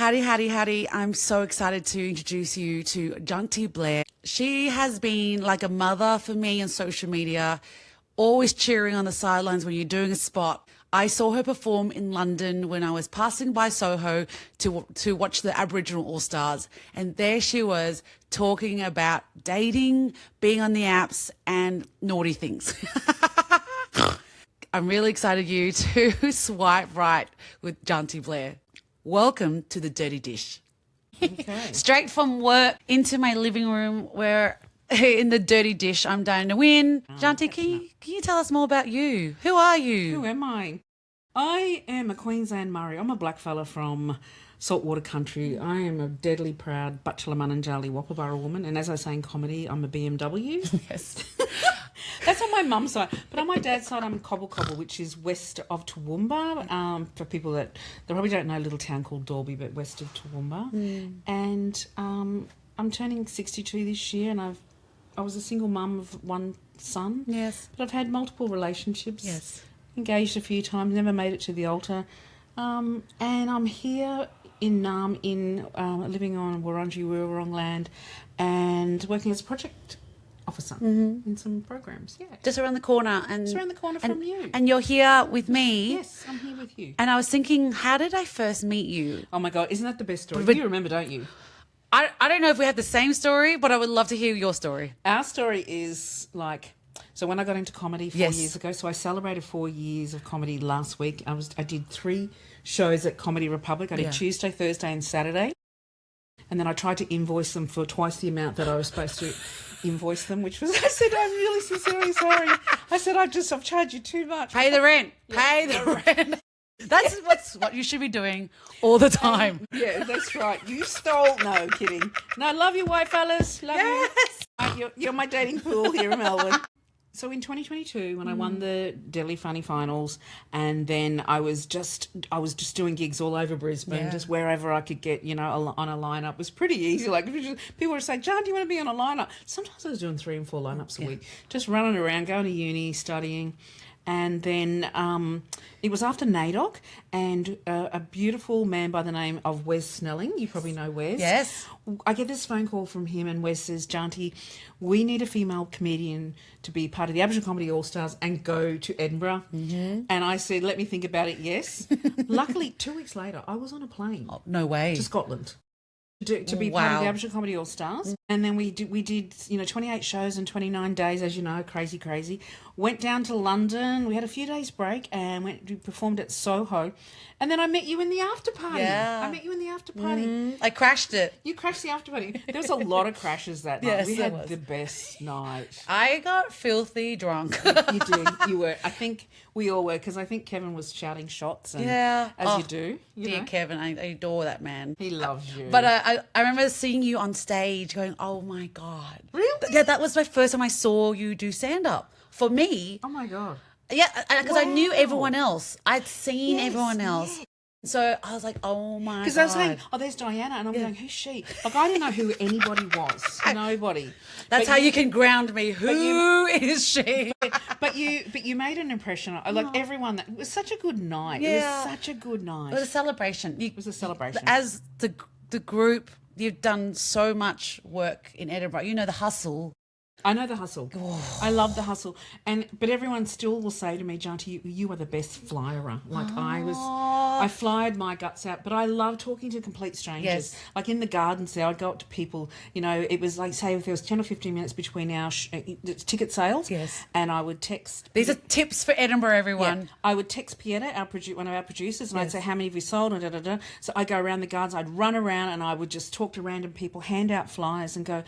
Howdy, howdy, howdy. I'm so excited to introduce you to Janty Blair. She has been like a mother for me on social media, always cheering on the sidelines when you're doing a spot. I saw her perform in London when I was passing by Soho to watch the Aboriginal All-Stars. And there she was talking about dating, being on the apps, and naughty things. I'm really excited you to swipe right with Janty Blair. Welcome to the Dirty Dish. Okay. Straight from work into my living room where in the Dirty Dish I'm Diana Nguyen. Janty, can you tell us more about you? Who are you? Who am I? I am a Queensland Murray. I'm a black fella from saltwater country. I am a deadly proud Butchulla Mununjhali Woppaburra Woman. And as I say in comedy, I'm a BMW. Yes. That's on my mum's side. But on my dad's side, I'm Cobble Cobble, which is west of Toowoomba. For people that they probably don't know a little town called Dalby, but west of Toowoomba. And I'm turning 62 this year, and I was a single mum of one son. Yes. But I've had multiple relationships. Yes. Engaged a few times, never made it to the altar. And I'm here in Naarm, living on Wurundjeri Wurrung land and working as a project officer in some programs. Yeah. Just around the corner. Just around the corner from you. And you're here with me. Yes, I'm here with you. And I was thinking, how did I first meet you? Oh my God, isn't that the best story? But you remember, don't you? I don't know if we have the same story, but I would love to hear your story. Our story is like... So when I got into comedy 4 Yes. years ago, so I celebrated 4 years of comedy last week. I did 3 shows at Comedy Republic. I did Tuesday, Thursday and Saturday. And then I tried to invoice them for twice the amount that I was supposed to invoice them, which was, I said, I'm really sincerely sorry. I said, I've charged you too much. Pay the rent. Pay the rent. That's what you should be doing all the time. Yeah, that's right. You stole... No, kidding. No, love you, white fellas. Love you. You're my dating pool here in Melbourne. So in 2022, when I won the Deadyly Funny Finals, and then I was just doing gigs all over Brisbane, just wherever I could get, on a lineup. It was pretty easy. Like people would say, "John, do you want to be on a lineup?" Sometimes I was doing 3 and 4 lineups a week, just running around, going to uni, studying. And then it was after NAIDOC, and a beautiful man by the name of Wes Snelling. You probably know Wes. Yes. I get this phone call from him, and Wes says, Janty, we need a female comedian to be part of the Aboriginal Comedy All-Stars and go to Edinburgh. And I said, let me think about it, yes. Luckily, 2 weeks later, I was on a plane. Oh, no way. To Scotland. To be part of the Aboriginal Comedy All-Stars. And then we did 28 shows in 29 days, as you know, crazy. Went down to London. We had a few days break and we performed at Soho. And then I met you in the after party. Yeah. I met you in the after party. I crashed it. You crashed the after party. There was a lot of crashes that night. Yes, We there had was. the best night. I got filthy drunk. You did. You were. I think we all were, because I think Kevin was shouting shots. And, as you do. Dear Kevin, I adore that man. He loves you. But I remember seeing you on stage going, oh my God. Really? Yeah, that was my first time I saw you do stand-up. For me, Oh my God. yeah, because I knew Wow. everyone else. I'd seen Yes, everyone else. yes. So I was like, oh my God. Because I was saying, oh, there's Diana, and I'm going, who's she? Like, I didn't know who anybody was. Nobody. That's But how you can ground me. Who is she? But you made an impression. Like everyone, it was such a good night. Yeah. It was such a good night. It was a celebration. It was a celebration. As the group, you've done so much work in Edinburgh. You know the hustle. I know the hustle. I love the hustle. But everyone still will say to me, Janty, you are the best flyerer. Like I flyed my guts out, but I love talking to complete strangers. Yes. Like in the gardens there, I'd go up to people, it was like, say if there was 10 or 15 minutes between our ticket sales. Yes. And I would text. These are tips for Edinburgh, everyone. Yeah. I would text Pieta, one of our producers, and I'd say, how many have you sold? And da-da-da. So I'd go around the gardens, I'd run around and I would just talk to random people, hand out flyers and go,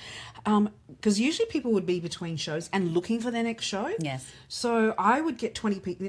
because usually people would be between shows and looking for their next show. Yes. So I would get 20 people.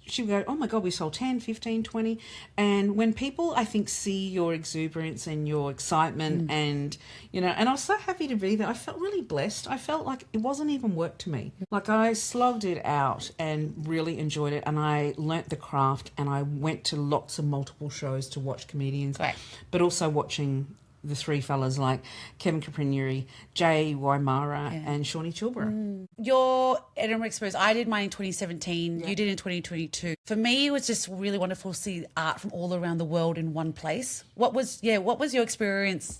She would go, oh my God, we sold 10, 15, 20. And when people, I think, see your exuberance and your excitement and I was so happy to be there. I felt really blessed. I felt like it wasn't even work to me. Like I slogged it out and really enjoyed it. And I learnt the craft and I went to lots of multiple shows to watch comedians. Right. But also watching the three fellas like Kevin Caprignuri, Jay Waimara and Shawnee Chilborough. Your Edinburgh experience, I did mine in 2017, you did in 2022. For me, it was just really wonderful to see art from all around the world in one place. What was your experience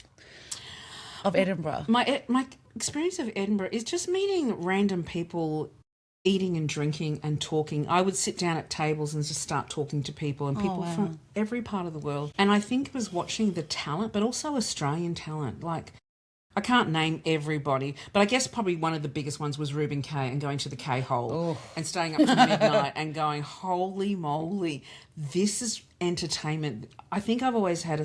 of Edinburgh? My experience of Edinburgh is just meeting random people, eating and drinking and talking. I would sit down at tables and just start talking to people, and people from every part of the world. And I think it was watching the talent, but also Australian talent. Like, I can't name everybody, but I guess probably one of the biggest ones was Reuben Kay, and going to the K-hole and staying up to midnight and going, holy moly, this is entertainment. I think I've always had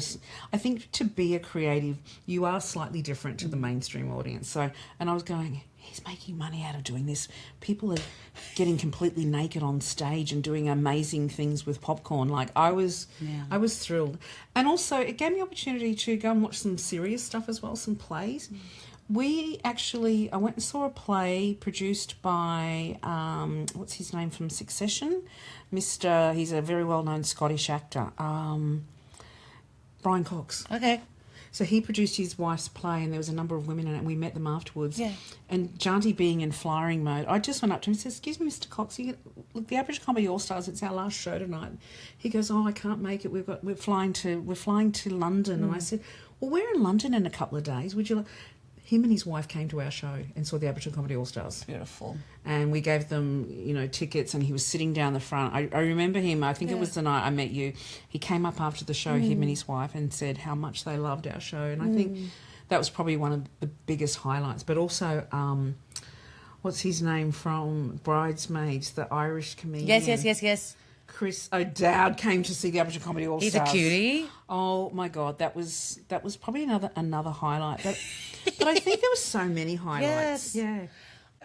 I think to be a creative, you are slightly different to the mainstream audience. So, and I was going, he's making money out of doing this. People are getting completely naked on stage and doing amazing things with popcorn. Like, I was thrilled. And also it gave me opportunity to go and watch some serious stuff as well, some plays. I went and saw a play produced by, what's his name from Succession? He's a very well-known Scottish actor, Brian Cox. Okay. So he produced his wife's play, and there was a number of women in it, and we met them afterwards. Yeah. And Janty, being in flying mode, I just went up to him and said, excuse me, Mr. Cox, look, the Aboriginal Comedy All-Stars, it's our last show tonight. He goes, I can't make it. We're flying to London. And I said, well, we're in London in a couple of days. Would you like... Him and his wife came to our show and saw the Aboriginal Comedy All-Stars. Beautiful. And we gave them, tickets, and he was sitting down the front. I remember him, I think it was the night I met you. He came up after the show, him and his wife, and said how much they loved our show. And I think that was probably one of the biggest highlights. But also, what's his name from Bridesmaids, the Irish comedian? Yes. Chris O'Dowd came to see the Aboriginal Comedy All-Stars. He's a cutie. Oh my God, that was probably another highlight. But I think there were so many highlights. Yes. Yeah.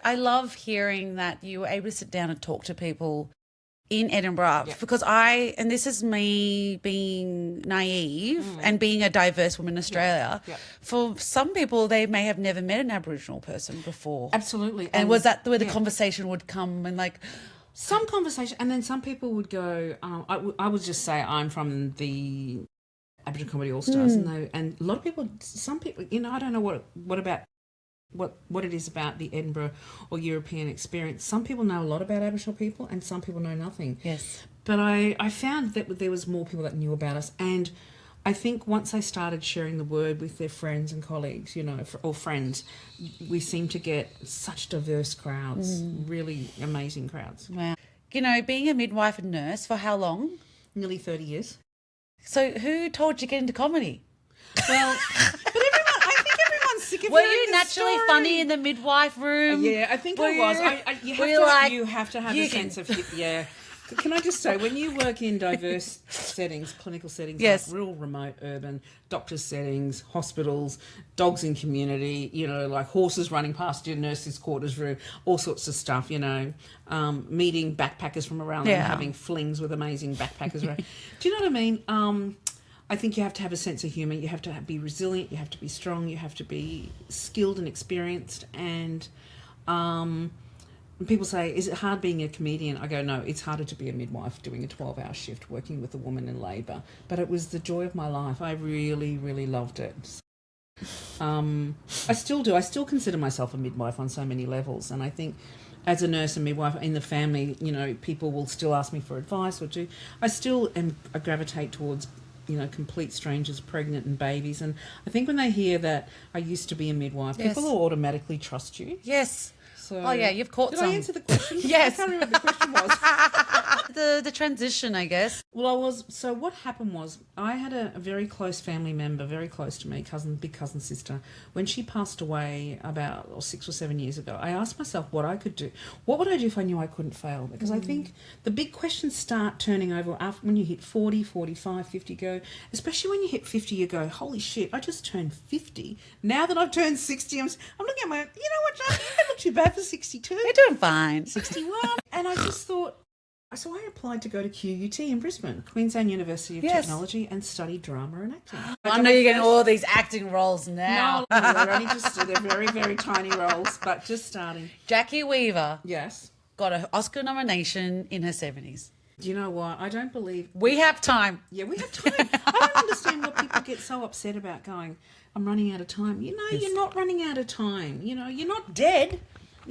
I love hearing that you were able to sit down and talk to people in Edinburgh because and this is me being naive and being a diverse woman in Australia. Yeah. For some people, they may have never met an Aboriginal person before. Absolutely. And was that where the conversation would come and like... Some conversation, and then some people would go, I would just say I'm from the Aboriginal Comedy All-Stars, and a lot of people, some people, I don't know what it is about the Edinburgh or European experience. Some people know a lot about Aboriginal people, and some people know nothing. Yes. But I found that there was more people that knew about us, and I think once they started sharing the word with their friends and colleagues, or friends, we seem to get such diverse crowds, really amazing crowds. Wow. Being a midwife and nurse for how long? Nearly 30 years. So who told you to get into comedy? Well, but I think everyone's sick of Were hearing you naturally story. funny in the midwife room? Yeah, I think I was. You have to have a sense of, yeah. Can I just say, when you work in diverse settings, clinical settings, like real remote, urban, doctors' settings, hospitals, dogs in community, like horses running past your nurse's quarters room, all sorts of stuff, meeting backpackers from around and having flings with amazing backpackers around. Do you know what I mean? I think you have to have a sense of humour. You have to be resilient. You have to be strong. You have to be skilled and experienced. And people say, is it hard being a comedian? I go, no, it's harder to be a midwife doing a 12-hour shift working with a woman in labour. But it was the joy of my life. I really, really loved it. I still do. I still consider myself a midwife on so many levels. And I think as a nurse and midwife in the family, people will still ask me for advice I still I gravitate towards complete strangers pregnant and babies. And I think when they hear that I used to be a midwife, people will automatically trust you. Yes. So, you've caught did some. I answer the question? Yes. I can't remember what the question was. The transition, I guess. Well, so what happened was I had a very close family member, very close to me, big cousin sister. When she passed away about 6 or 7 years ago, I asked myself what I could do. What would I do if I knew I couldn't fail? Because I think the big questions start turning over after when you hit 40, 45, 50, especially when you hit 50, you go, holy shit, I just turned 50. Now that I've turned 60, I'm looking at my, you know what, John, you don't look too bad for 62. You're doing fine. 61. And I just thought, so I applied to go to QUT in Brisbane, Queensland University of Technology, and study drama and acting. I know you're getting all these acting roles now. No, they're only they're very, very tiny roles, but just starting. Jackie Weaver. Yes. Got an Oscar nomination in her 70s. Do you know what? I don't believe... We have time. Yeah, we have time. I don't understand why people get so upset about going, I'm running out of time. You know, you're not running out of time. You know, you're not dead.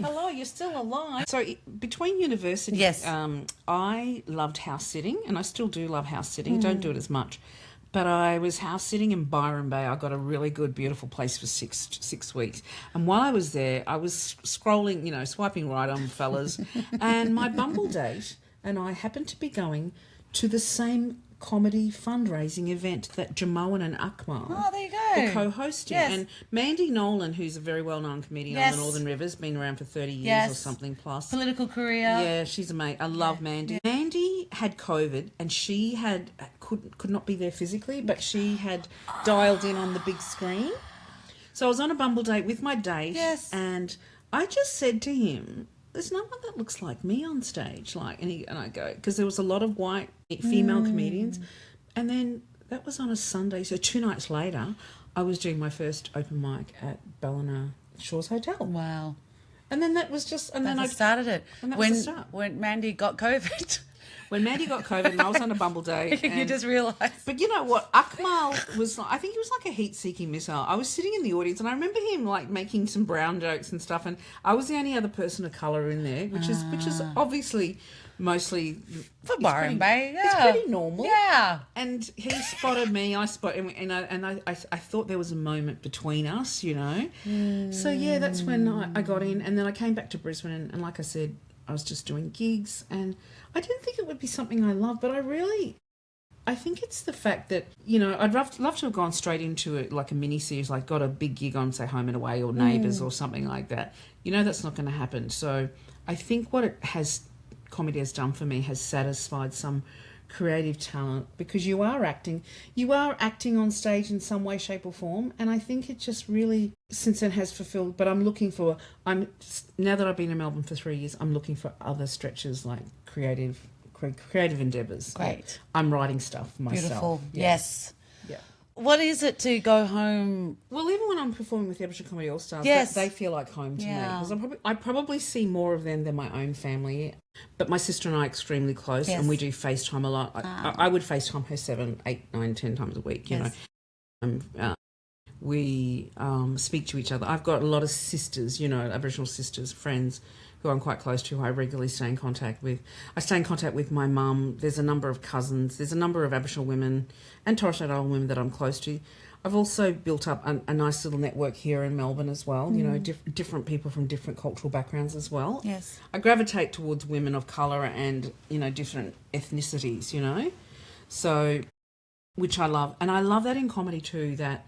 Hello, you're still alive. So between universities, Yes. I loved house sitting, and I still do love house sitting. Don't do it as much. But I was house sitting in Byron Bay. I got a really good, beautiful place for six weeks. And while I was there, I was scrolling, swiping right on fellas. And my Bumble date and I happened to be going to the same comedy fundraising event that Jamoan and Akmal were co-hosting. Yes. And Mandy Nolan, who's a very well-known comedian on the Northern Rivers, been around for 30 years or something plus. Political career. Yeah, she's amazing. I love Mandy. Yeah. Mandy had COVID and she could not be there physically, but she had dialed in on the big screen. So I was on a Bumble date with my date, and I just said to him, there's no one that looks like me on stage. And I go, because there was a lot of white female comedians. And then that was on a Sunday. So 2 nights later, I was doing my first open mic at Ballina Shores Hotel. Wow. And then that was just... And then I started it. And that was the start. When Mandy got COVID. When Mandy got COVID and I was on a Bumble date. You just realised. But you know what? Akmal was I think he was like a heat-seeking missile. I was sitting in the audience and I remember him like making some brown jokes and stuff, and I was the only other person of colour in there, which is obviously mostly... For Byron Bay, It's pretty normal. Yeah. And he spotted me, I spotted him, and I thought there was a moment between us, So, yeah, that's when I got in. And then I came back to Brisbane and like I said, I was just doing gigs, and I didn't think it would be something I loved, but I think it's the fact that, I'd love to have gone straight into it, like a mini-series, like got a big gig on, say, Home and Away or Neighbours or something like that. That's not going to happen. So I think what comedy has done for me has satisfied some creative talent, because you are acting on stage in some way, shape or form, and I think it just really since then has fulfilled. But now that I've been in Melbourne for 3 years, I'm looking for other stretches, like creative endeavours. Great. I'm writing stuff myself. Beautiful. Yes. Yeah. What is it to go home? Well, even when I'm performing with the Aboriginal Comedy All-Stars, they feel like home to me, because I probably see more of them than my own family. But my sister and I are extremely close, and we do FaceTime a lot. I would FaceTime her 7, 8, 9, 10 times a week, you know. We speak to each other. I've got a lot of sisters, Aboriginal sisters, friends who I'm quite close to, who I regularly stay in contact with. I stay in contact with my mum. There's a number of cousins. There's a number of Aboriginal women and Torres Strait Islander women that I'm close to. I've also built up a nice little network here in Melbourne as well, different people from different cultural backgrounds as well. Yes. I gravitate towards women of colour and, different ethnicities, So, which I love. And I love that in comedy too, that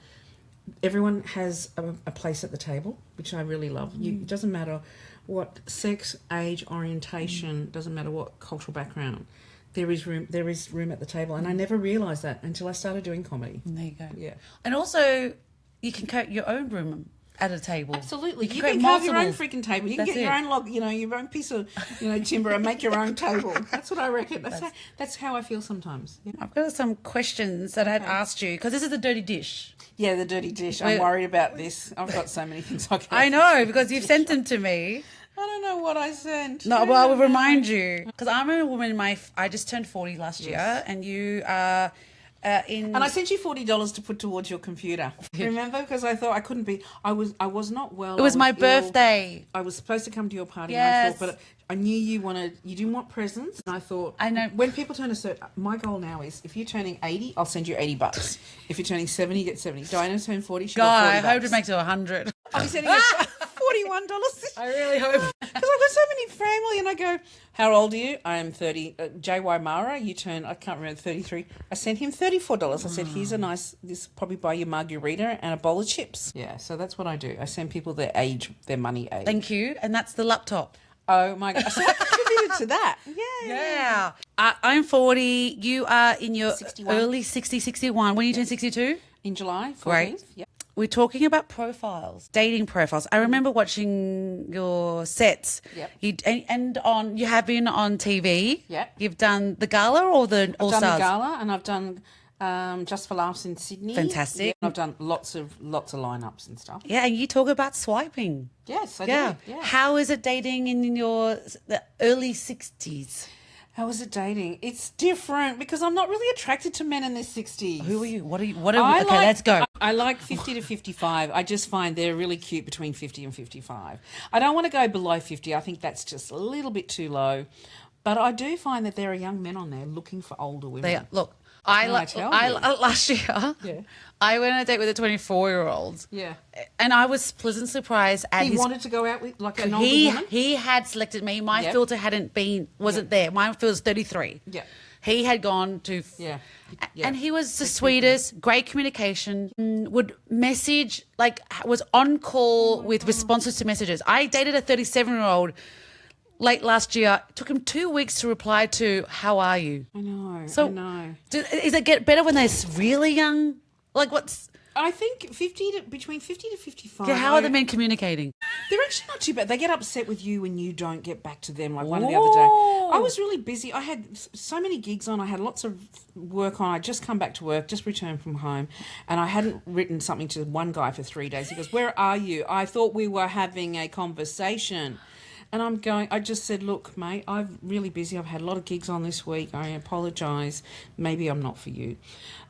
everyone has a place at the table, which I really love. It doesn't matter what sex, age, orientation, doesn't matter what cultural background. There is room at the table, and I never realised that until I started doing comedy. There you go. Yeah. And also, you can create your own room at a table. Absolutely. You can can have your own freaking table. You can get your it. own log, your own piece of, timber and make your own table. That's what I reckon. That's how I feel sometimes. Yeah. I've got some questions that I'd asked you, because this is a dirty dish. Yeah, the dirty dish. I'm worried about this. I've got so many things I can. I know, because you've sent them to me. I don't know what I sent. No, but I will remind you, because I'm a woman. I just turned 40 last year, and you are And I sent you $40 to put towards your computer. Remember? Because I thought I couldn't be. I was not well. It was my ill. birthday. I was supposed to come to your party. Yes. And I thought, but I knew you didn't want presents. And I thought, I know. When people turn a certain, my goal now is if you're turning 80, I'll send you $80. If you're turning 70, get 70. Diana turned 40. She got $40. I hope it makes it 100. I'll be sending you $41. I really hope. Because I've got so many family, and I go, how old are you? I am 30. J.Y. Mara, you turn, I can't remember, 33. I sent him $34. I said, here's a nice, this probably buy you margarita and a bowl of chips. Yeah, so that's what I do. I send people their money age. Thank you. And that's the laptop. Oh, my God. So I contributed to that. Yeah. I'm 40. You are in your 61. early 60, 61. When are you turn 62? In July 14th. Great. Yeah. We're talking about profiles, dating profiles. I remember watching your sets. Yep. You have been on TV. Yep. You've done the gala or the All-Stars? I've done the gala, and I've done Just for Laughs in Sydney. Fantastic. Yeah, and I've done lots of lineups and stuff. Yeah, and you talk about swiping. Yes, I do. Yeah. How is it dating in the early 60s? How is it dating? It's different because I'm not really attracted to men in their 60s. Who are you? What are you? Okay, let's go. I like 50 to 55. I just find they're really cute between 50 and 55. I don't want to go below 50. I think that's just a little bit too low. But I do find that there are young men on there looking for older women. Look, last year, Yeah. I went on a date with a 24-year-old. Yeah. And I was pleasantly surprised at He his... wanted to go out with like an older woman? He had selected me. My Yep. filter wasn't there. My filter was 33. Yeah. He had gone to... Yeah. And he was the sweetest, great communication, would message, like was on call with responses to messages. I dated a 37-year-old late last year. It took him 2 weeks to reply to, how are you? I know. So I know. Is it get better when they're really young? Like what's... I think between 50 to 55. Yeah, how are the men communicating? They're actually not too bad. They get upset with you when you don't get back to them. Like one the other day, I was really busy. I had so many gigs on. I had lots of work on. I just come back to work, just returned from home, and I hadn't written something to one guy for 3 days. He goes, "Where are you? I thought we were having a conversation." And I just said, look, mate, I'm really busy. I've had a lot of gigs on this week. I apologise. Maybe I'm not for you.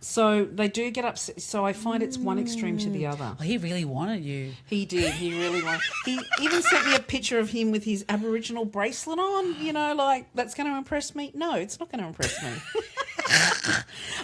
So they do get upset. So I find it's one extreme to the other. Well, he really wanted you. He did. He really wanted. He even sent me a picture of him with his Aboriginal bracelet on. You know, like, that's going to impress me. No, it's not going to impress me.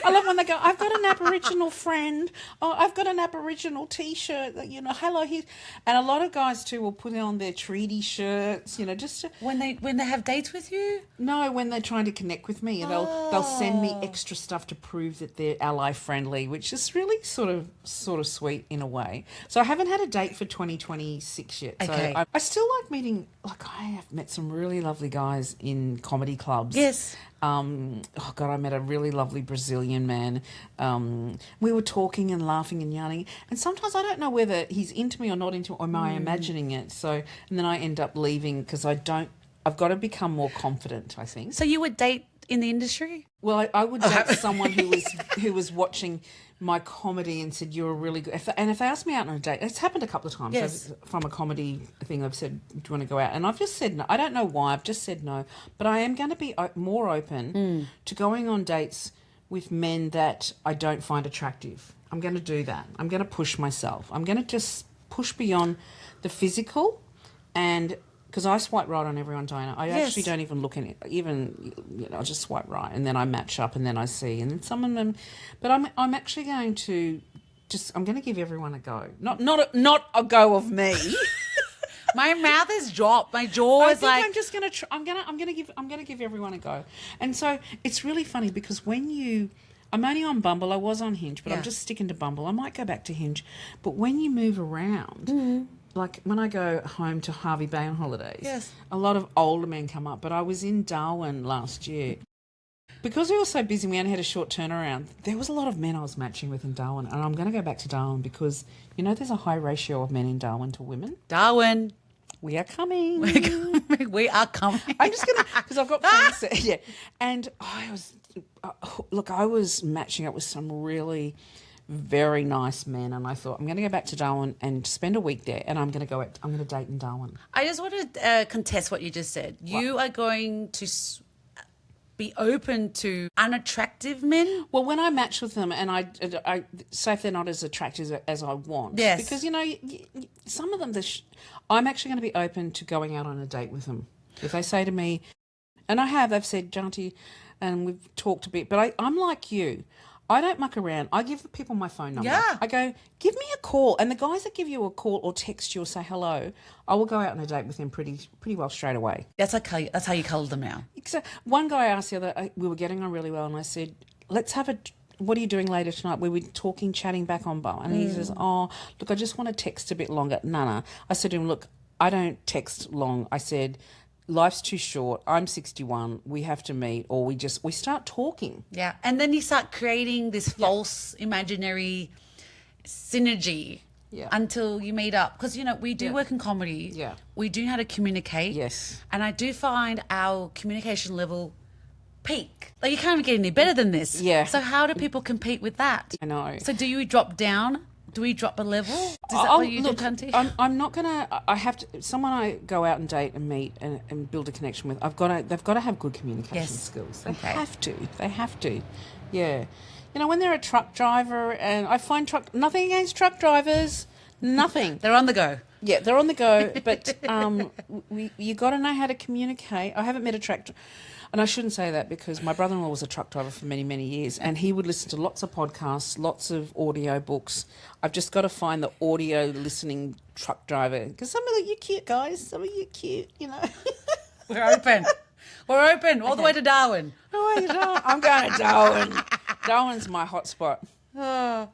I love when they go, I've got an Aboriginal friend. Oh, I've got an Aboriginal T-shirt. That, you know, hello. And a lot of guys too will put on their treaty shirts. You know, just to, When they have dates with you? no, when they're trying to connect with me, they'll send me extra stuff to prove that they're ally friendly, which is really sort of sweet in a way. So I haven't had a date for 2026 yet. Okay. So I still like meeting. Like I have met some really lovely guys in comedy clubs. Yes. Oh God, I met a really lovely Brazilian man. We were talking and laughing and yarning, and sometimes I don't know whether he's into me or not into me, or am I imagining it? So, and then I end up leaving because I've got to become more confident, I think. So you would date in the industry? Well, I would date someone who was watching my comedy and said, you're a really good... If they asked me out on a date, it's happened a couple of times. Yes. From a comedy thing, I've said, do you want to go out? And I've just said no. I don't know why. I've just said no. But I am going to be more open to going on dates with men that I don't find attractive. I'm going to do that. I'm going to push myself. I'm going to just push beyond the physical, and... because I swipe right on everyone, Diana. I actually don't even look in it. I just swipe right, and then I match up, and then I see, and then some of them. But I'm actually going to I'm going to give everyone a go. Not a go of me. My mouth is dropped. My jaw is like... I'm just going to I'm going to give everyone a go. And so it's really funny because I'm only on Bumble. I was on Hinge, but I'm just sticking to Bumble. I might go back to Hinge. But when you move around, like when I go home to Harvey Bay on holidays, a lot of older men come up. But I was in Darwin last year. Because we were so busy, we only had a short turnaround. There was a lot of men I was matching with in Darwin. And I'm going to go back to Darwin because, you know, there's a high ratio of men in Darwin to women. Darwin. We are coming. We are coming. I'm just going to, because I've got friends there. Yeah. And I was matching up with some really very nice men, and I thought I'm going to go back to Darwin and spend a week there, and I'm going to date in Darwin. I just want to contest what you just said. What? You are going to be open to unattractive men? Well, when I match with them, and I say if they're not as attractive as I want, because you know some of them, I'm actually going to be open to going out on a date with them if they say to me, and they've said, Janty, and we've talked a bit, but I'm like you. I don't muck around. I give the people my phone number. Yeah. I go, give me a call. And the guys that give you a call or text you or say hello, I will go out on a date with them pretty well straight away. That's how you colour them now. So one guy asked the other, we were getting on really well, and I said, let's have what are you doing later tonight? We were talking, chatting back on bar. And he says, oh, look, I just want to text a bit longer. No. I said to him, look, I don't text long. I said, life's too short. I'm 61. We have to meet, or we start talking. Yeah. And then you start creating this false imaginary synergy until you meet up. Because, you know, we do work in comedy. Yeah. We do know how to communicate. Yes. And I do find our communication level peak. Like, you can't even get any better than this. Yeah. So how do people compete with that? I know. So do you drop down Do we drop a level? Is that what you do, Janty? I'm not gonna. I have to. Someone I go out and date and meet and build a connection with. They've got to have good communication skills. They have to. They have to. Yeah. You know, when they're a truck driver, and I find nothing against truck drivers, nothing. They're on the go. Yeah, they're on the go, but you got to know how to communicate. I haven't met a truck. And I shouldn't say that because my brother-in-law was a truck driver for many, many years, and he would listen to lots of podcasts, lots of audio books. I've just got to find the audio listening truck driver because some of you cute guys, some of you cute, you know. We're open. We're open all the way to Darwin. I'm going to Darwin. Darwin's my hotspot. Oh,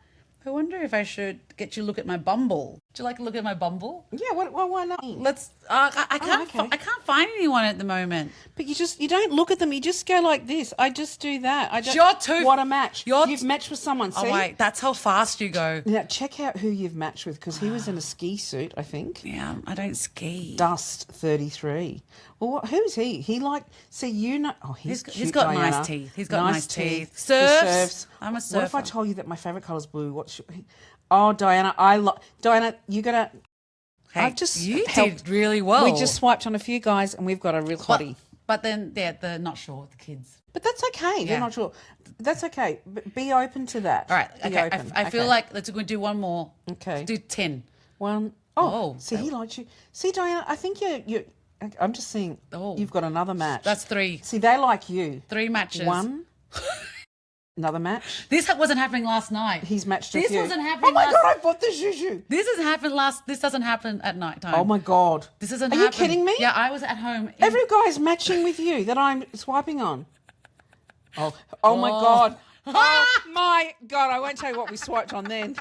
I wonder if I should get you to look at my Bumble. Would you like to look at my Bumble? Yeah, why not? Let's. I can't find anyone at the moment. But you don't look at them. You just go like this. I just do that. I don't. You're too. What a match! You've matched with someone. See? Oh wait, that's how fast you go. Now check out who you've matched with because he was in a ski suit, I think. Yeah, I don't ski. Dust 33. Well, who's he? He you know. Oh, he's cute, he's got Diana. nice teeth. He's got nice teeth. Surfs. I'm a surfer. What if I told you that my favourite colour is blue? Oh, Diana, Diana, you gotta. Hey, I've just you did really well. We just swiped on a few guys, and we've got a real hottie. But then they're not sure with the kids. But that's okay. They're not sure. That's okay. But be open to that. All right. Be okay. open. I feel like let's do one more. Okay. Do 10. One. Oh. See, he likes you. See, Diana, I think you. I'm just seeing. Oh. You've got another match. That's 3. See, they like you. 3 matches. 1. Another match. This wasn't happening last night. He's matched This with you. wasn't happening. Oh my God! I bought the juju. This doesn't happen at night time. Oh my God! This doesn't Are happen. you kidding me? Yeah, I was at home. Every guy's matching with you that I'm swiping on. Oh my God! Oh my God! I won't tell you what we swiped on then.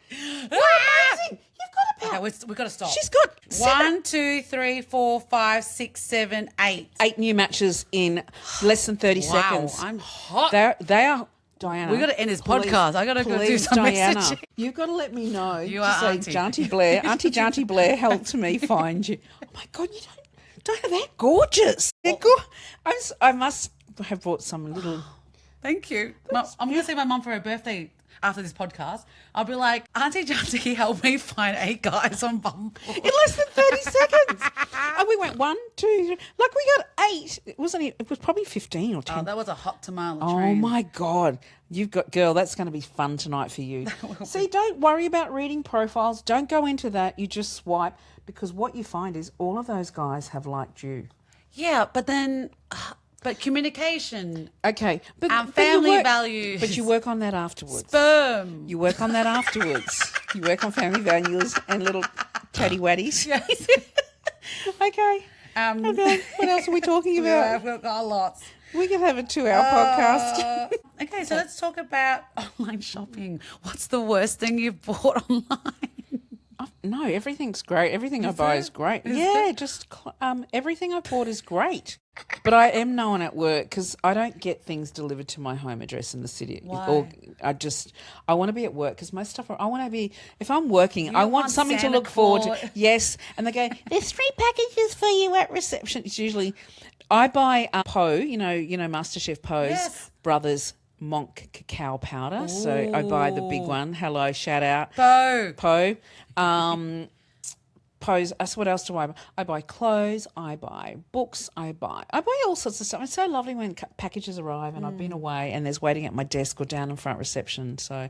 You're amazing. You've got Okay, we've got to stop. She's got 1, 2, 3, 4, 5, 6, 7, 8. 8 new matches in less than 30 seconds. I'm hot. They are. Diana, we got to end this podcast. I got to go do some Diana, messaging. You've got to let me know. You are say, Auntie. Janty Blair. Auntie Janty Blair helped me find you. Oh my God, you don't have that gorgeous. I must have brought some little. Thank you. I'm going to see my mum for her birthday after this podcast. I'll be like, Auntie Janty helped me find 8 guys on Bumble. In less than 30 seconds. And we went 1, 2, 3. Like we got 8. It was probably 15 or 10. Oh, that was a hot tamale train. Oh my God. Girl, that's going to be fun tonight for you. See, don't worry about reading profiles. Don't go into that. You just swipe because what you find is all of those guys have liked you. Yeah, but then... But communication. Okay. But family values. But you work on that afterwards. Sperm. You work on that afterwards. You work on family values and little tatty waddies. Yes. Okay. Okay. What else are we talking about? We've got lots. We can have a 2-hour podcast. Okay, so let's talk about online shopping. What's the worst thing you've bought online? No, everything's great. Everything I buy is great. Everything I bought is great. But I am known at work because I don't get things delivered to my home address in the city. Why? Or I want to be at work because my stuff. I want to be. If I'm working, I want something to look forward to. Yes, and they go. There's 3 packages for you at reception. It's usually, I buy Poe. You know, MasterChef Poe's brothers. Monk cacao powder. Ooh. So I buy the big one. Hello, shout out. Poe. Poe's. So what else do I buy? I buy clothes. I buy books. I buy all sorts of stuff. It's so lovely when packages arrive and I've been away and there's waiting at my desk or down in front reception. So,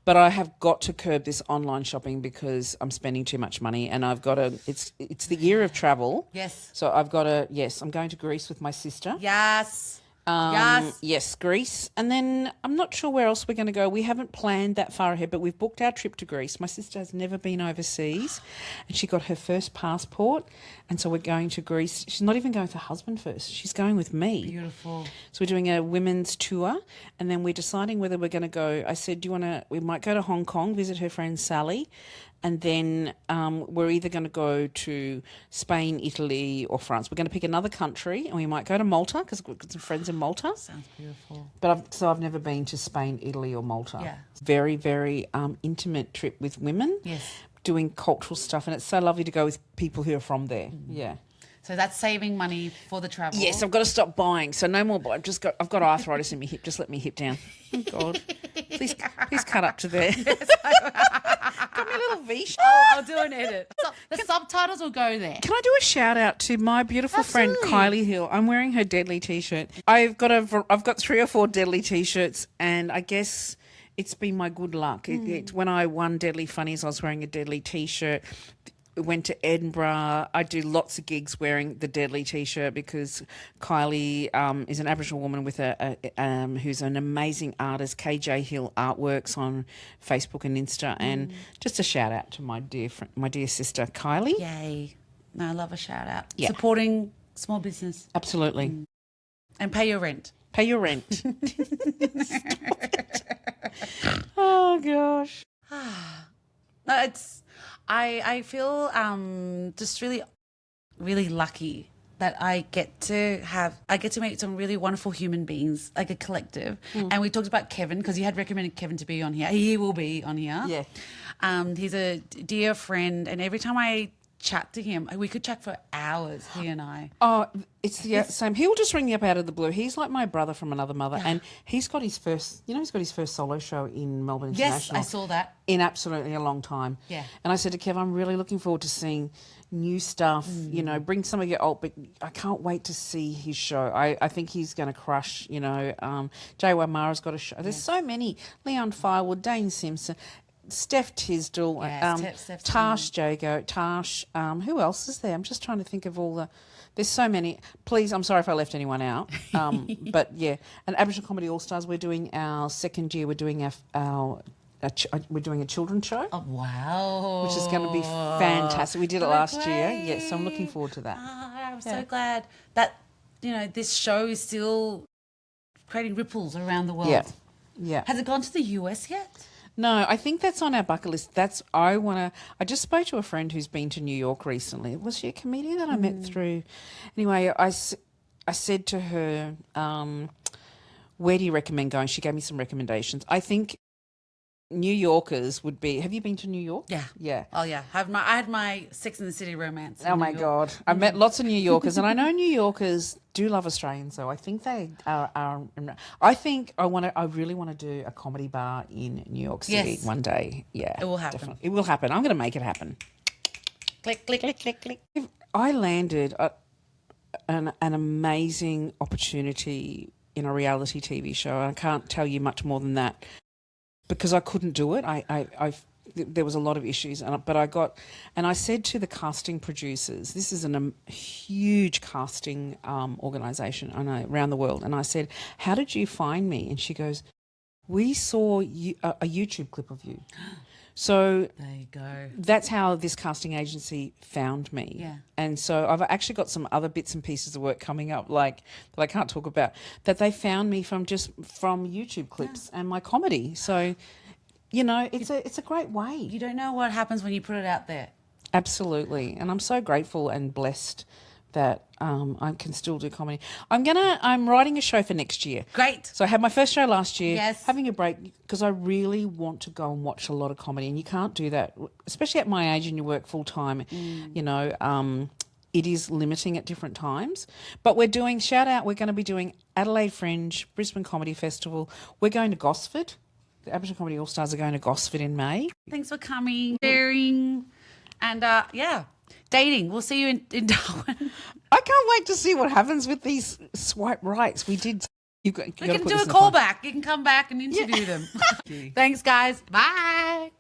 but I have got to curb this online shopping because I'm spending too much money and I've got to. It's the year of travel. Yes. So I've got to. Yes, I'm going to Greece with my sister. Yes. Yes, Greece. And then I'm not sure where else we're going to go. We haven't planned that far ahead, but we've booked our trip to Greece. My sister has never been overseas and she got her first passport. And so we're going to Greece. She's not even going with her husband first. She's going with me. Beautiful. So we're doing a women's tour and then we're deciding whether we're going to go. I said, we might go to Hong Kong, visit her friend Sally. And then we're either going to go to Spain, Italy or France. We're going to pick another country and we might go to Malta because we've got some friends in Malta. Sounds beautiful. But I've never been to Spain, Italy or Malta. Yeah. Very, very intimate trip with women. Yes. Doing cultural stuff. And it's so lovely to go with people who are from there. Yeah. So that's saving money for the travel. Yes, I've got to stop buying. So no more buying. I've got arthritis in my hip. Just let me hip down. Oh, God. Please cut up to there. Got me a little V shape. I'll do an edit. The subtitles will go there. Can I do a shout out to my beautiful friend Kylie Hill? I'm wearing her Deadly t-shirt. I've got 3 or 4 Deadly t-shirts, and I guess it's been my good luck. When I won Deadly Funnies, I was wearing a Deadly t-shirt. Went to Edinburgh. I do lots of gigs wearing the Deadly t-shirt because Kylie is an Aboriginal woman with who's an amazing artist, KJ Hill Artworks on Facebook and Insta. And just a shout out to my dear sister Kylie. Yay! No, I love a shout out. Yeah. Supporting small business. Absolutely. And pay your rent. Pay your rent. Oh gosh. No, I feel just really, really lucky that I get to meet some really wonderful human beings, like a collective. And we talked about Kevin because you had recommended Kevin to be on here. He will be on here. Yeah. He's a dear friend, and every time I chat to him, we could chat for hours, he and I. Oh, it's the same. He'll just ring me up out of the blue. He's like my brother from another mother, and he's got his first solo show in Melbourne International. Yes, I saw that. In absolutely a long time. Yeah. And I said to Kev, I'm really looking forward to seeing new stuff, bring some of your old, but I can't wait to see his show. I think he's going to crush, Jay Wamara's got a show. There's so many. Leon Firewood, Dane Simpson, Steph Tisdall, Tash Jago, Tash. Who else is there? I'm just trying to think of all the. There's so many. Please, I'm sorry if I left anyone out. But yeah, and Aboriginal Comedy All-Stars. We're doing our second year. We're doing we're doing a children's show. Oh wow! Which is going to be fantastic. We did it last year. Yes, so I'm looking forward to that. I'm so glad that this show is still creating ripples around the world. Yeah. Has it gone to the US yet? No, I think that's on our bucket list. I just spoke to a friend who's been to New York recently. Was she a comedian that I met through? Anyway, I said to her, where do you recommend going? She gave me some recommendations. I think New Yorkers would be. Have you been to New York? Yeah. Yeah. Oh yeah. I had my Sex and the City romance. Oh my God. I've met lots of New Yorkers, and I know New Yorkers do love Australians, so I think they are. I really want to do a comedy bar in New York City one day. Yeah. It will happen. Definitely. It will happen. I'm going to make it happen. Click, click, click, click, click. I landed an amazing opportunity in a reality TV show. I can't tell you much more than that because I couldn't do it. There was a lot of issues, but I said to the casting producers, this is a huge casting organisation around the world, and I said, how did you find me? And she goes, we saw a YouTube clip of you. So there you go. That's how this casting agency found me. Yeah. And so I've actually got some other bits and pieces of work coming up, that I can't talk about, that they found me from YouTube clips and my comedy. So, it's a great way. You don't know what happens when you put it out there. Absolutely. And I'm so grateful and blessed that I can still do comedy. I'm writing a show for next year. Great. So I had my first show last year. Yes. Having a break because I really want to go and watch a lot of comedy, and you can't do that, especially at my age and you work full time. It is limiting at different times. But we're doing we're going to be doing Adelaide Fringe, Brisbane Comedy Festival. We're going to Gosford. The Aboriginal Comedy All-Stars are going to Gosford in May. Thanks for coming, sharing, and dating. We'll see you in Darwin. I can't wait to see what happens with these swipe rights. We can do a callback. You can come back and interview them. Thanks, guys. Bye.